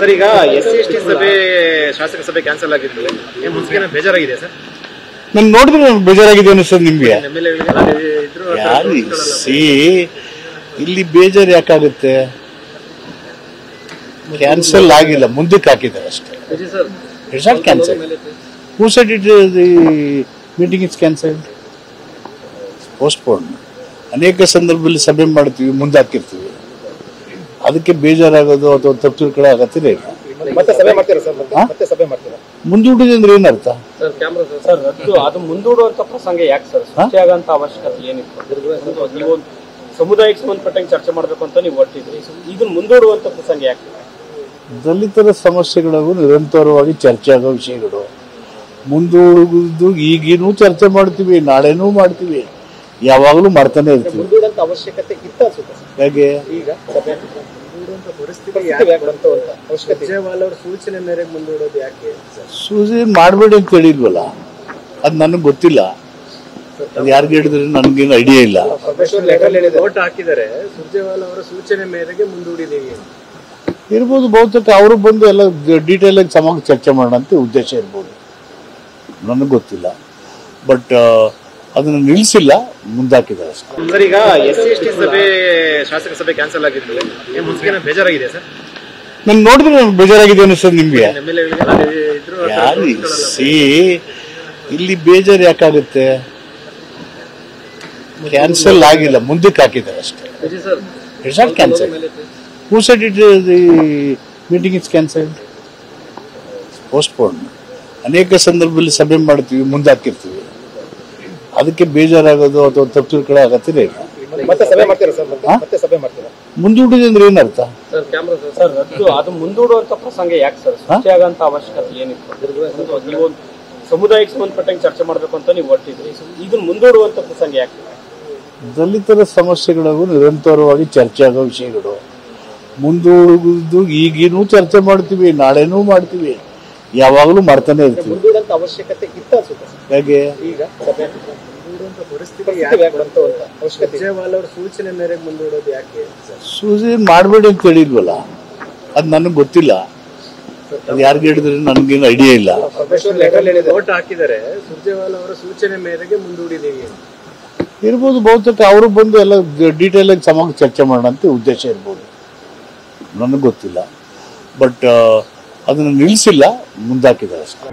Sir, ಈಗ SC/ST ಸಭೆ ಶಾಸಕ ಸಭೆ ಕ್ಯಾನ್ಸಲ್ ಆಗಿತ್ತು. ಮುಂಚೆ ಬೇಜಾರಾಗಿದೆ ಸರ್? ನಾನು ನೋಡಿದ್ರೆ ಬೇಜಾರಾಗಿದೆ ಅನಿಸ್ತದೆ ನಿಮ್ಗೆ? ಇಲ್ಲಿ ಬೇಜಾರು ಯಾಕಾಗುತ್ತೆ? ಕ್ಯಾನ್ಸಲ್ ಆಗಿಲ್ಲ, ಮುಂದಕ್ಕೆ ಹಾಕಿದ್ದಾರೆ ಅಷ್ಟೇ. It's not cancel. Who said it the meeting is cancelled? Postpone. ಅನೇಕ ಸಂದರ್ಭದಲ್ಲಿ ಸಭೆ ಮಾಡ್ತೀವಿ, ಮುಂದೆ ಹಾಕಿರ್ತೀವಿ. ಅದಕ್ಕೆ ಬೇಜಾರಾಗೋದು ಅಥವಾ ತಪ್ಪು ತಿಳ್ಕೊಳ್ಳೋ ಅಗತ್ಯ ಇಲ್ಲ. ಮುಂದೂಡಿದೆ ಅಂದ್ರೆ ಏನರ್ಥ? ಅದು ಮುಂದೂಡುವಂತ ಪ್ರಸಂಗ ಯಾಕೆ ಸರ್? ಸೃಷ್ಟಿಯಾಗಂತ ಅವಶ್ಯಕತೆ ಏನಿತ್ತು? ನೀವು ಸಮುದಾಯಕ್ಕೆ ಸಂಬಂಧಪಟ್ಟಂಗೆ ಚರ್ಚೆ ಮಾಡಬೇಕು ಅಂತ ನೀವು ಹೊರಟಿದ್ರಿ. ಇದನ್ನ ಮುಂದೂಡುವಂತ ಪ್ರಸಂಗ ಯಾಕೆ? ದಲಿತರ ಸಮಸ್ಯೆಗಳಿಗೂ ನಿರಂತರವಾಗಿ ಚರ್ಚೆ ಆಗೋ ವಿಷಯಗಳು. ಮುಂದೂಡುವುದು ಈಗೇನು ಚರ್ಚೆ ಮಾಡ್ತೀವಿ, ನಾಳೆನೂ ಮಾಡ್ತೀವಿ, ಯಾವಾಗಲೂ ಮಾಡ್ತಾನೆ ಇರ್ತೀವಿ. ಅವಶ್ಯಕತೆ ಇತ್ತ ಹೇಗೆ? ಈಗ ಸೂಚನೆ ಮೇರೆಗೆ ಮುಂದೂಡೋದು ಯಾಕೆ? ಸೂಚನೆ ಮಾಡಬೇಡಿ ಅಂತ ಹೇಳಿಲ್ವಲ್ಲ, ಅದು ನನಗೆ ಗೊತ್ತಿಲ್ಲ. ಅದು ಯಾರಿಗೆ ಹೇಳಿದ್ರೆ ನನಗೇನು ಐಡಿಯಾ ಇಲ್ಲ. ಓಟ್ ಹಾಕಿದರೆ ಸುರ್ಜೇವಾಲಾ ಅವರ ಸೂಚನೆ ಮೇರೆಗೆ ಮುಂದೂಡಿದೀವಿ ಇರ್ಬೋದು. ಬಹುತೇಕ ಅವರು ಬಂದು ಎಲ್ಲ ಡೀಟೇಲ್ ಆಗಿ ಸಮಾಗಿ ಚರ್ಚೆ ಮಾಡೋಣ ಅಂತ ಉದ್ದೇಶ ಇರ್ಬೋದು, ನನಗೆ ಗೊತ್ತಿಲ್ಲ. ಬಟ್ ಅದನ್ನು ನಿಲ್ಲಿಸಿಲ್ಲ, ಮುಂದಾಕಿದ್ದಾರೆ ಅಷ್ಟೇ. ಸರ್, ಈಗ SC/ST ಸಭೆ ಶಾಸಕ ಸಭೆ ಕ್ಯಾನ್ಸಲ್ ಆಗಿತ್ತು. ಮುಂಚೆ ಬೇಜಾರಾಗಿದೆ ಸರ್? ನಾನು ನೋಡಿದ್ರೆ ಬೇಜಾರಾಗಿದೆ ಅನಿಸ್ತದೆ ನಿಮ್ಗೆ? ಇಲ್ಲಿ ಬೇಜಾರು ಯಾಕಾಗುತ್ತೆ? ಕ್ಯಾನ್ಸಲ್ ಆಗಿಲ್ಲ, ಮುಂದಕ್ಕೆ ಹಾಕಿದ್ದಾರೆ ಅಷ್ಟೇ. It's not cancel. Who said it the meeting is cancelled? Postpone. ಅನೇಕ ಸಂದರ್ಭದಲ್ಲಿ ಸಭೆ ಮಾಡ್ತೀವಿ, ಮುಂದೆ ಹಾಕಿರ್ತೀವಿ. ಅದಕ್ಕೆ ಬೇಜಾರಾಗೋದು ಅಥವಾ ತಪ್ಪು ತಿಳ್ಕೊಳ್ಳೋ ಅಗತ್ಯ ಇಲ್ಲ. ಮುಂದೂಡಿದೆ ಅಂದ್ರೆ ಏನರ್ಥ? ಅದು ಮುಂದೂಡುವಂತ ಪ್ರಸಂಗ ಯಾಕೆ ಸರ್? ಸೃಷ್ಟಿಯಾಗಂತ ಅವಶ್ಯಕತೆ ಏನಿತ್ತು? ನೀವು ಸಮುದಾಯಕ್ಕೆ ಸಂಬಂಧಪಟ್ಟಂಗೆ ಚರ್ಚೆ ಮಾಡಬೇಕು ಅಂತ ನೀವು ಹೊರಟಿದ್ರಿ. ಇದನ್ನ ಮುಂದೂಡುವಂತ ಪ್ರಸಂಗ ಯಾಕೆ? ದಲಿತರ ಸಮಸ್ಯೆಗಳಿಗೂ ನಿರಂತರವಾಗಿ ಚರ್ಚೆ ಆಗೋ ವಿಷಯಗಳು. ಮುಂದೂಡುವುದು ಈಗೇನು ಚರ್ಚೆ ಮಾಡ್ತೀವಿ, ನಾಳೆನೂ ಮಾಡ್ತೀವಿ, ಯಾವಾಗಲೂ ಮಾಡ್ತಾನೆ ಇರ್ತೀವಿ. ಅವಶ್ಯಕತೆ ಇತ್ತ ಹೇಗೆ? ಈಗ ಸೂಚನೆ ಮೇರೆಗೆ ಮುಂದೂಡೋದು ಯಾಕೆ? ಸೂಚನೆ ಮಾಡಬೇಡಿ ಅಂತ ಹೇಳಿಲ್ವಲ್ಲ, ಅದು ನನಗೆ ಗೊತ್ತಿಲ್ಲ. ಅದು ಯಾರಿಗೆ ಹೇಳಿದ್ರೆ ನನಗೇನು ಐಡಿಯಾ ಇಲ್ಲ. ಓಟ್ ಹಾಕಿದರೆ ಸುರ್ಜೇವಾಲಾ ಅವರ ಸೂಚನೆ ಮೇರೆಗೆ ಮುಂದೂಡಿದೀವಿ ಇರ್ಬೋದು. ಬಹುತೇಕ ಅವರು ಬಂದು ಎಲ್ಲ ಡೀಟೇಲ್ ಆಗಿ ಸಮಾಗಿ ಚರ್ಚೆ ಮಾಡೋಣ ಅಂತ ಉದ್ದೇಶ ಇರ್ಬೋದು, ನನಗೆ ಗೊತ್ತಿಲ್ಲ. ಬಟ್ ಅದನ್ನು ನಿಲ್ಲಿಸಿಲ್ಲ, ಮುಂದಾಕಿದ್ದಾರೆ ಅಷ್ಟೇ.